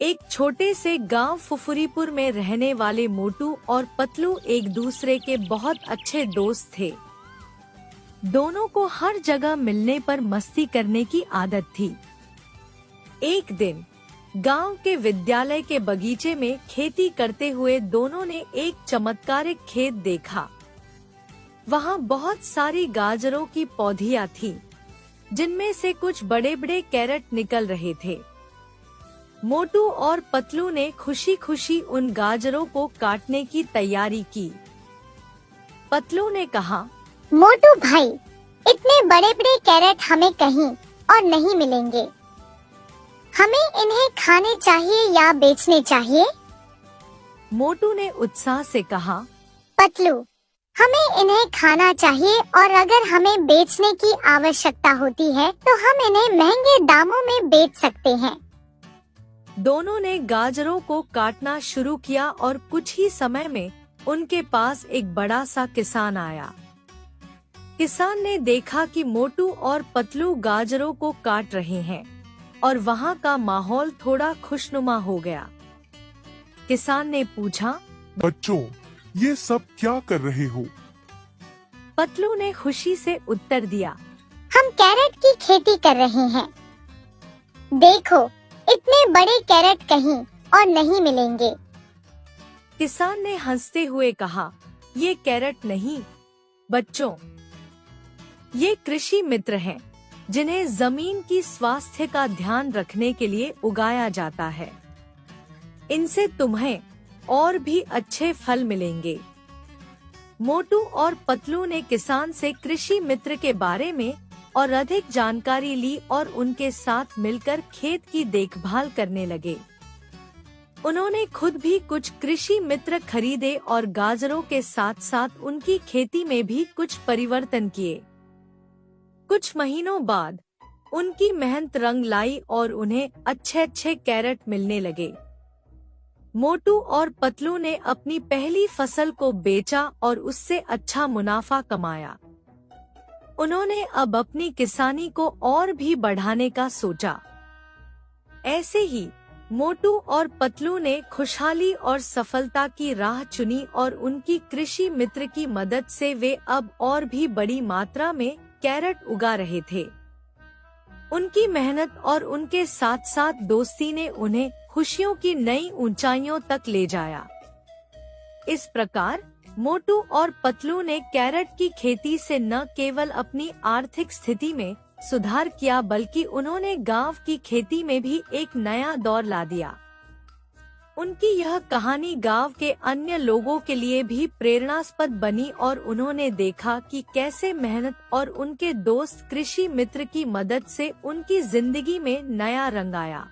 एक छोटे से गांव फुफुरीपुर में रहने वाले मोटू और पतलू एक दूसरे के बहुत अच्छे दोस्त थे। दोनों को हर जगह मिलने पर मस्ती करने की आदत थी। एक दिन गांव के विद्यालय के बगीचे में खेती करते हुए दोनों ने एक चमत्कारिक खेत देखा। वहां बहुत सारी गाजरों की पौधियां थीं, जिनमें से कुछ बड़े बड़े कैरेट निकल रहे थे। मोटू और पतलू ने खुशी खुशी उन गाजरों को काटने की तैयारी की। पतलू ने कहा, मोटू भाई, इतने बड़े बड़े कैरेट हमें कहीं और नहीं मिलेंगे। हमें इन्हें खाने चाहिए या बेचने चाहिए? मोटू ने उत्साह से कहा, पतलू, हमें इन्हें खाना चाहिए और अगर हमें बेचने की आवश्यकता होती है तो हम इन्हें महंगे दामों में बेच सकते हैं। दोनों ने गाजरों को काटना शुरू किया और कुछ ही समय में उनके पास एक बड़ा सा किसान आया। किसान ने देखा कि मोटू और पतलू गाजरों को काट रहे हैं और वहाँ का माहौल थोड़ा खुशनुमा हो गया। किसान ने पूछा, बच्चों, ये सब क्या कर रहे हो? पतलू ने खुशी से उत्तर दिया, हम कैरेट की खेती कर रहे हैं। देखो, इतने बड़े कैरेट कहीं और नहीं मिलेंगे। किसान ने हंसते हुए कहा, ये कैरेट नहीं बच्चों, ये कृषि मित्र हैं, जिन्हें जमीन की स्वास्थ्य का ध्यान रखने के लिए उगाया जाता है। इनसे तुम्हें और भी अच्छे फल मिलेंगे। मोटू और पतलू ने किसान से कृषि मित्र के बारे में और अधिक जानकारी ली और उनके साथ मिलकर खेत की देखभाल करने लगे। उन्होंने खुद भी कुछ कृषि मित्र खरीदे और गाजरों के साथ साथ उनकी खेती में भी कुछ परिवर्तन किए। कुछ महीनों बाद उनकी मेहनत रंग लाई और उन्हें अच्छे अच्छे कैरेट मिलने लगे। मोटू और पतलू ने अपनी पहली फसल को बेचा और उससे अच्छा मुनाफा कमाया। उन्होंने अब अपनी किसानी को और भी बढ़ाने का सोचा। ऐसे ही मोटू और पतलू ने खुशहाली और सफलता की राह चुनी और उनकी कृषि मित्र की मदद से वे अब और भी बड़ी मात्रा में कैरेट उगा रहे थे। उनकी मेहनत और उनके साथ साथ दोस्ती ने उन्हें खुशियों की नई ऊंचाइयों तक ले जाया। इस प्रकार मोटू और पतलू ने कैरेट की खेती से न केवल अपनी आर्थिक स्थिति में सुधार किया बल्कि उन्होंने गांव की खेती में भी एक नया दौर ला दिया। उनकी यह कहानी गांव के अन्य लोगों के लिए भी प्रेरणास्पद बनी और उन्होंने देखा कि कैसे मेहनत और उनके दोस्त कृषि मित्र की मदद से उनकी जिंदगी में नया रंग आया।